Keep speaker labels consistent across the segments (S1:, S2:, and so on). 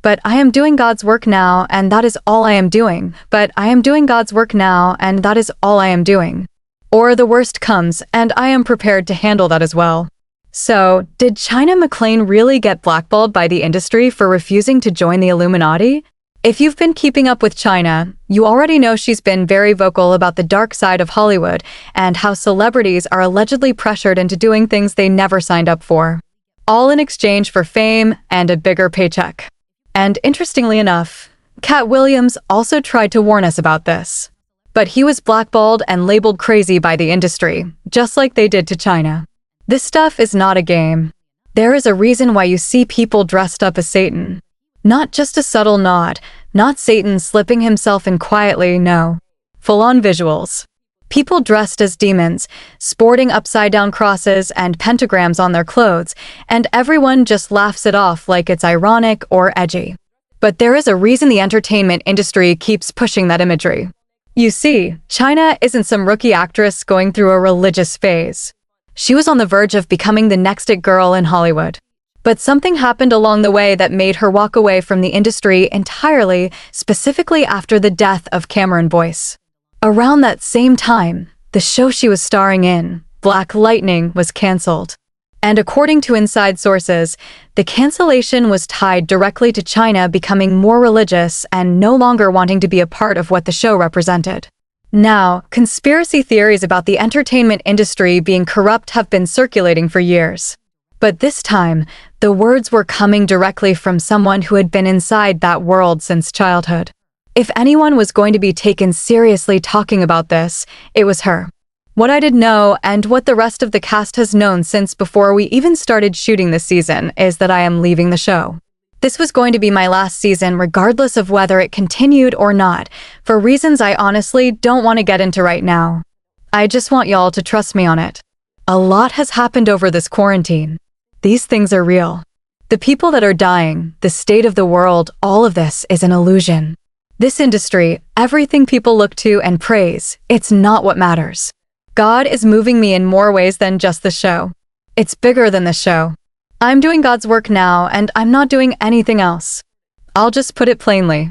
S1: but I am doing God's work now, and that is all I am doing. But I am doing God's work now, and that is all I am doing. Or the worst comes, and I am prepared to handle that as well. So, did Chyna McClain really get blackballed by the industry for refusing to join the Illuminati? If you've been keeping up with Chyna, you already know she's been very vocal about the dark side of Hollywood and how celebrities are allegedly pressured into doing things they never signed up for, all in exchange for fame and a bigger paycheck. And interestingly enough, Katt Williams also tried to warn us about this. But he was blackballed and labeled crazy by the industry, just like they did to Chyna. This stuff is not a game. There is a reason why you see people dressed up as Satan. Not just a subtle nod, not Satan slipping himself in quietly, no. Full-on visuals. People dressed as demons, sporting upside-down crosses and pentagrams on their clothes, and everyone just laughs it off like it's ironic or edgy. But there is a reason the entertainment industry keeps pushing that imagery. You see, Chyna isn't some rookie actress going through a religious phase. She was on the verge of becoming the next it girl in Hollywood. But something happened along the way that made her walk away from the industry entirely, specifically after the death of Cameron Boyce. Around that same time, the show she was starring in, Black Lightning, was canceled. And according to inside sources, the cancellation was tied directly to Chyna becoming more religious and no longer wanting to be a part of what the show represented. Now, conspiracy theories about the entertainment industry being corrupt have been circulating for years. But this time, the words were coming directly from someone who had been inside that world since childhood. If anyone was going to be taken seriously talking about this, it was her. What I did know, and what the rest of the cast has known since before we even started shooting this season, is that I am leaving the show. This was going to be my last season regardless of whether it continued or not, for reasons I honestly don't want to get into right now. I just want y'all to trust me on it. A lot has happened over this quarantine. These things are real. The people that are dying, the state of the world, all of this is an illusion. This industry, everything people look to and praise, it's not what matters. God is moving me in more ways than just the show. It's bigger than the show. I'm doing God's work now, and I'm not doing anything else. I'll just put it plainly.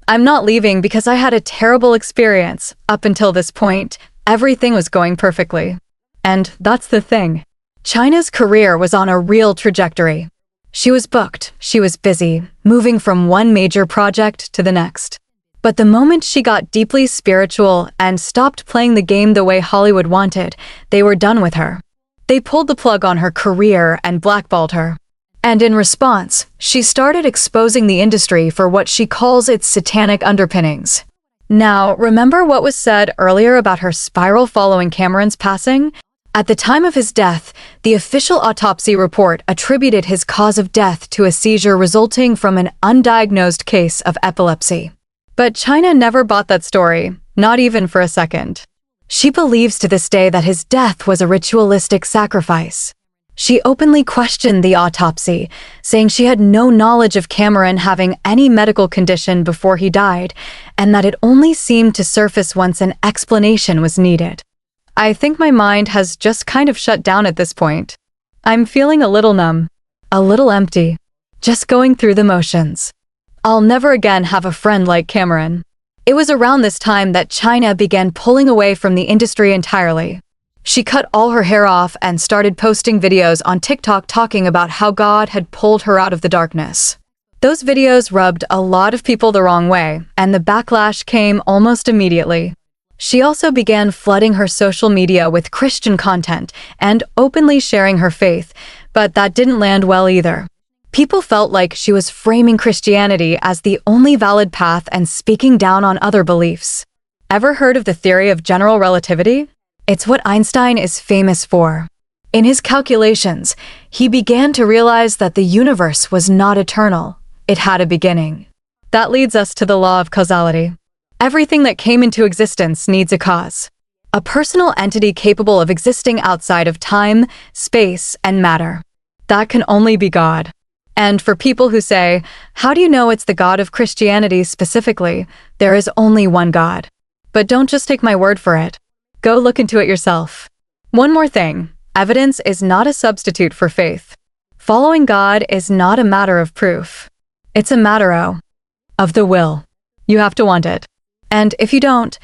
S1: I'm not leaving because I had a terrible experience. Up until this point, everything was going perfectly. And that's the thing. Chyna's career was on a real trajectory. She was booked, she was busy, moving from one major project to the next. But the moment she got deeply spiritual and stopped playing the game the way Hollywood wanted, they were done with her. They pulled the plug on her career and blackballed her. And in response, she started exposing the industry for what she calls its satanic underpinnings. Now, remember what was said earlier about her spiral following Cameron's passing? At the time of his death, the official autopsy report attributed his cause of death to a seizure resulting from an undiagnosed case of epilepsy. But Chyna never bought that story, not even for a second. She believes to this day that his death was a ritualistic sacrifice. She openly questioned the autopsy, saying she had no knowledge of Cameron having any medical condition before he died, and that it only seemed to surface once an explanation was needed. I think my mind has just kind of shut down at this point. I'm feeling a little numb, a little empty, just going through the motions. I'll never again have a friend like Cameron. It was around this time that Chyna began pulling away from the industry entirely. She cut all her hair off and started posting videos on TikTok talking about how God had pulled her out of the darkness. Those videos rubbed a lot of people the wrong way, and the backlash came almost immediately. She also began flooding her social media with Christian content and openly sharing her faith, but that didn't land well either. People felt like she was framing Christianity as the only valid path and speaking down on other beliefs. Ever heard of the theory of general relativity? It's what Einstein is famous for. In his calculations, he began to realize that the universe was not eternal. It had a beginning. That leads us to the law of causality. Everything that came into existence needs a cause. A personal entity capable of existing outside of time, space, and matter. That can only be God. And for people who say, how do you know it's the God of Christianity specifically? There is only one God. But don't just take my word for it. Go look into it yourself. One more thing, evidence is not a substitute for faith. Following God is not a matter of proof. It's a matter of the will. You have to want it. And if you don't,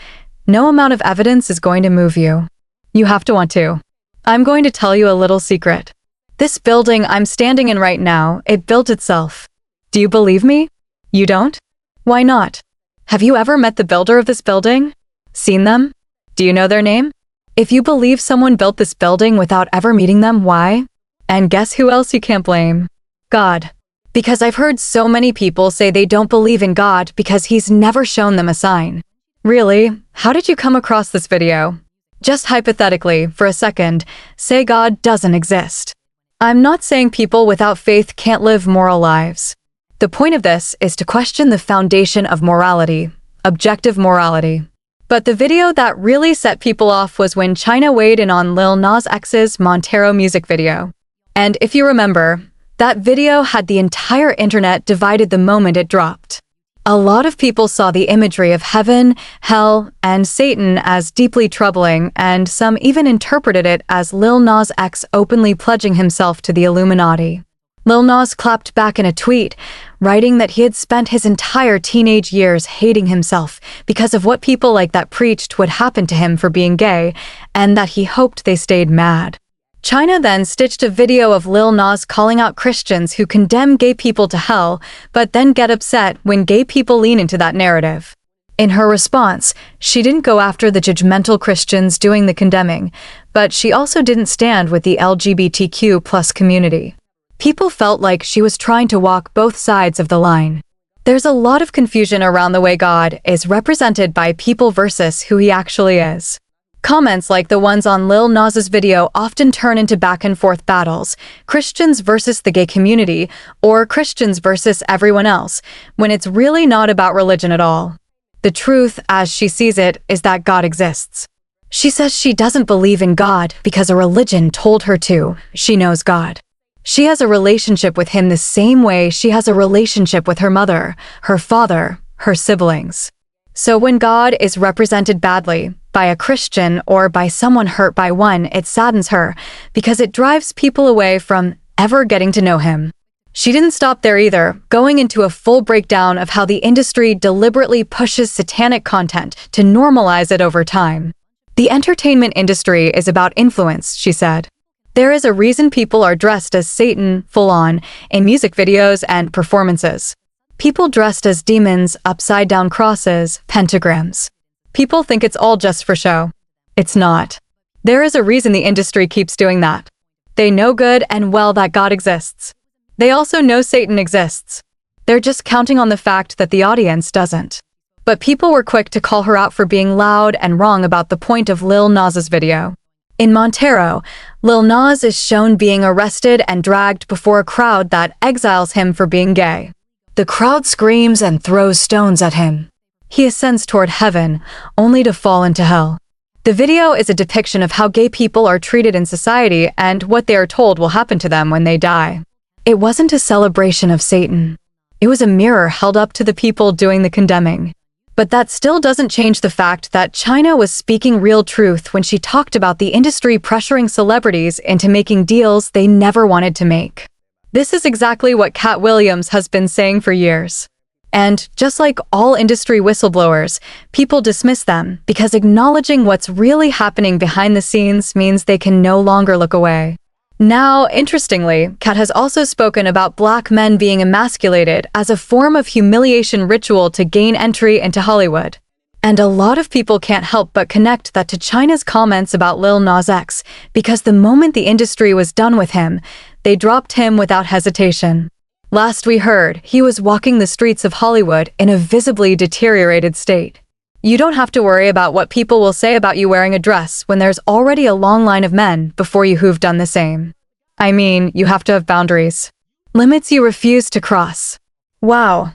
S1: no amount of evidence is going to move you. You have to want to. I'm going to tell you a little secret. This building I'm standing in right now, it built itself. Do you believe me? You don't? Why not? Have you ever met the builder of this building? Seen them? Do you know their name? If you believe someone built this building without ever meeting them, why? And guess who else you can't blame? God. Because I've heard so many people say they don't believe in God because he's never shown them a sign. Really? How did you come across this video? Just hypothetically, for a second, say God doesn't exist. I'm not saying people without faith can't live moral lives. The point of this is to question the foundation of morality, objective morality. But the video that really set people off was when Chyna weighed in on Lil Nas X's Montero music video. And if you remember, that video had the entire internet divided the moment it dropped. A lot of people saw the imagery of heaven, hell, and Satan as deeply troubling, and some even interpreted it as Lil Nas X openly pledging himself to the Illuminati. Lil Nas clapped back in a tweet, writing that he had spent his entire teenage years hating himself because of what people like that preached would happen to him for being gay, and that he hoped they stayed mad. Chyna then stitched a video of Lil Nas calling out Christians who condemn gay people to hell, but then get upset when gay people lean into that narrative. In her response, she didn't go after the judgmental Christians doing the condemning, but she also didn't stand with the LGBTQ+ community. People felt like she was trying to walk both sides of the line. There's a lot of confusion around the way God is represented by people versus who he actually is. Comments like the ones on Lil Nas's video often turn into back-and-forth battles, Christians versus the gay community, or Christians versus everyone else, when it's really not about religion at all. The truth, as she sees it, is that God exists. She says she doesn't believe in God because a religion told her to. She knows God. She has a relationship with him the same way she has a relationship with her mother, her father, her siblings. So when God is represented badly, by a Christian or by someone hurt by one, it saddens her because it drives people away from ever getting to know him. She didn't stop there either, going into a full breakdown of how the industry deliberately pushes satanic content to normalize it over time. The entertainment industry is about influence, she said. There is a reason people are dressed as Satan, full-on, in music videos and performances. People dressed as demons, upside-down crosses, pentagrams. People think it's all just for show. It's not. There is a reason the industry keeps doing that. They know good and well that God exists. They also know Satan exists. They're just counting on the fact that the audience doesn't. But people were quick to call her out for being loud and wrong about the point of Lil Nas's video. In Montero, Lil Nas is shown being arrested and dragged before a crowd that exiles him for being gay. The crowd screams and throws stones at him. He ascends toward heaven, only to fall into hell. The video is a depiction of how gay people are treated in society and what they are told will happen to them when they die. It wasn't a celebration of Satan. It was a mirror held up to the people doing the condemning. But that still doesn't change the fact that Chyna was speaking real truth when she talked about the industry pressuring celebrities into making deals they never wanted to make. This is exactly what Katt Williams has been saying for years. And just like all industry whistleblowers, people dismiss them because acknowledging what's really happening behind the scenes means they can no longer look away. Now, interestingly, Katt has also spoken about black men being emasculated as a form of humiliation ritual to gain entry into Hollywood. And a lot of people can't help but connect that to Chyna's comments about Lil Nas X, because the moment the industry was done with him, they dropped him without hesitation. Last we heard, he was walking the streets of Hollywood in a visibly deteriorated state. You don't have to worry about what people will say about you wearing a dress when there's already a long line of men before you who've done the same. I mean, you have to have boundaries. Limits you refuse to cross. Wow.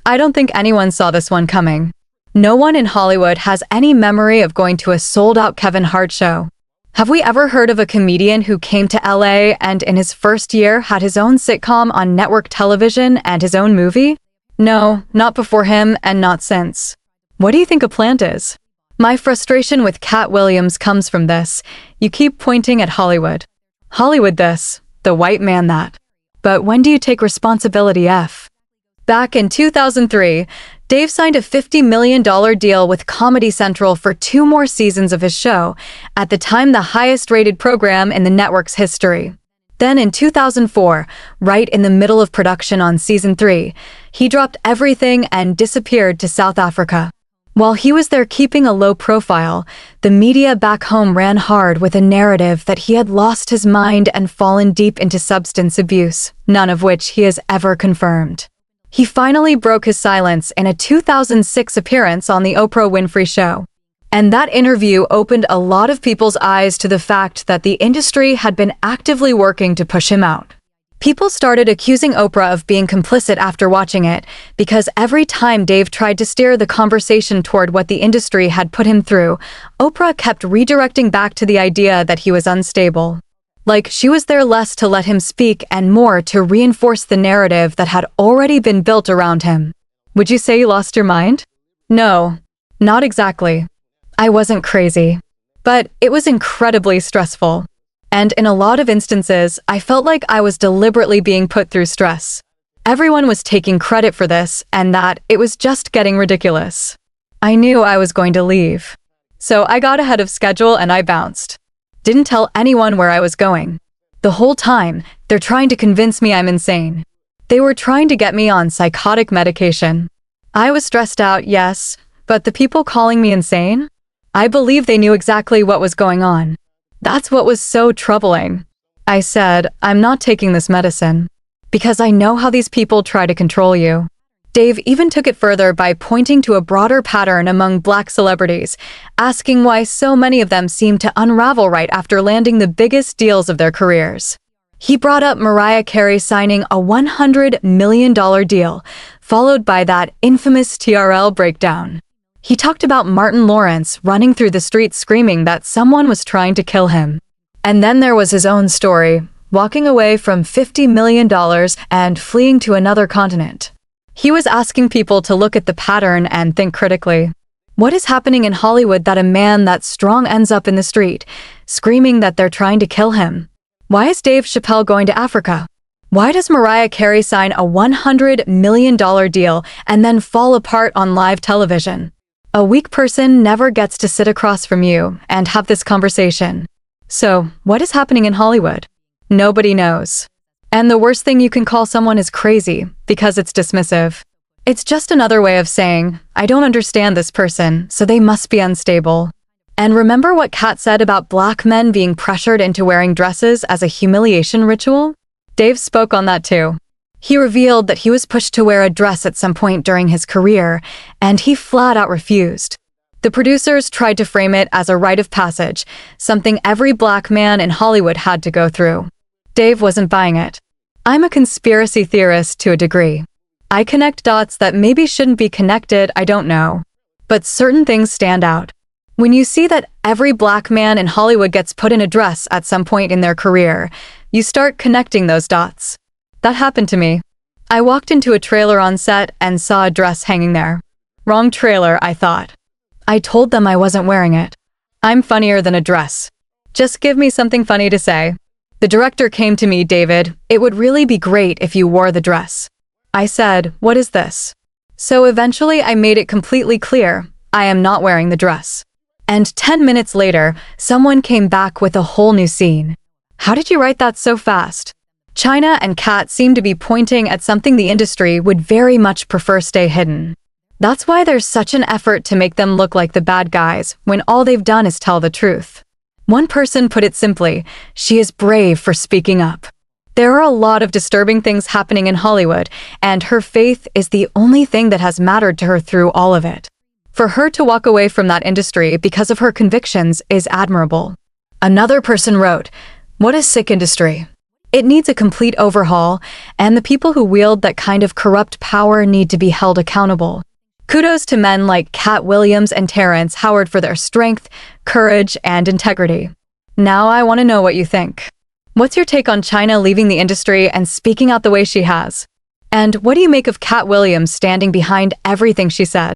S1: I don't think anyone saw this one coming. No one in Hollywood has any memory of going to a sold-out Kevin Hart show. Have we ever heard of a comedian who came to LA and in his first year had his own sitcom on network television and his own movie? No, not before him and not since. What do you think a plant is? My frustration with Katt Williams comes from this. You keep pointing at Hollywood. Hollywood this, the white man that. But when do you take responsibility? Back in 2003, Dave signed a $50 million deal with Comedy Central for 2 more seasons of his show, at the time the highest-rated program in the network's history. Then in 2004, right in the middle of production on season 3, he dropped everything and disappeared to South Africa. While he was there keeping a low profile, the media back home ran hard with a narrative that he had lost his mind and fallen deep into substance abuse, none of which he has ever confirmed. He finally broke his silence in a 2006 appearance on the Oprah Winfrey Show. And that interview opened a lot of people's eyes to the fact that the industry had been actively working to push him out. People started accusing Oprah of being complicit after watching it, because every time Dave tried to steer the conversation toward what the industry had put him through, Oprah kept redirecting back to the idea that he was unstable. Like she was there less to let him speak and more to reinforce the narrative that had already been built around him. Would you say you lost your mind? No, not exactly. I wasn't crazy. But it was incredibly stressful. And in a lot of instances, I felt like I was deliberately being put through stress. Everyone was taking credit for this and that it was just getting ridiculous. I knew I was going to leave. So I got ahead of schedule and I bounced. Didn't tell anyone where I was going. The whole time, they're trying to convince me I'm insane. They were trying to get me on psychotic medication. I was stressed out, yes, but the people calling me insane? I believe they knew exactly what was going on. That's what was so troubling. I said, I'm not taking this medicine. Because I know how these people try to control you. Dave even took it further by pointing to a broader pattern among Black celebrities, asking why so many of them seemed to unravel right after landing the biggest deals of their careers. He brought up Mariah Carey signing a $100 million deal, followed by that infamous TRL breakdown. He talked about Martin Lawrence running through the streets screaming that someone was trying to kill him. And then there was his own story, walking away from $50 million and fleeing to another continent. He was asking people to look at the pattern and think critically. What is happening in Hollywood that a man that strong ends up in the street, screaming that they're trying to kill him? Why is Dave Chappelle going to Africa? Why does Mariah Carey sign a $100 million deal and then fall apart on live television? A weak person never gets to sit across from you and have this conversation. So, what is happening in Hollywood? Nobody knows. And the worst thing you can call someone is crazy, because it's dismissive. It's just another way of saying, I don't understand this person, so they must be unstable. And remember what Katt said about Black men being pressured into wearing dresses as a humiliation ritual? Dave spoke on that too. He revealed that he was pushed to wear a dress at some point during his career, and he flat out refused. The producers tried to frame it as a rite of passage, something every Black man in Hollywood had to go through. Dave wasn't buying it. I'm a conspiracy theorist to a degree. I connect dots that maybe shouldn't be connected, I don't know. But certain things stand out. When you see that every Black man in Hollywood gets put in a dress at some point in their career, you start connecting those dots. That happened to me. I walked into a trailer on set and saw a dress hanging there. Wrong trailer, I thought. I told them I wasn't wearing it. I'm funnier than a dress. Just give me something funny to say. The director came to me, David, it would really be great if you wore the dress. I said, what is this? So eventually I made it completely clear, I am not wearing the dress. And 10 minutes later, someone came back with a whole new scene. How did you write that so fast? Chyna and Katt seem to be pointing at something the industry would very much prefer stay hidden. That's why there's such an effort to make them look like the bad guys when all they've done is tell the truth. One person put it simply, she is brave for speaking up. There are a lot of disturbing things happening in Hollywood, and her faith is the only thing that has mattered to her through all of it. For her to walk away from that industry because of her convictions is admirable. Another person wrote, what a sick industry. It needs a complete overhaul, and the people who wield that kind of corrupt power need to be held accountable. Kudos to men like Katt Williams and Terrence Howard for their strength, courage, and integrity. Now I want to know what you think. What's your take on Chyna leaving the industry and speaking out the way she has? And what do you make of Katt Williams standing behind everything she said?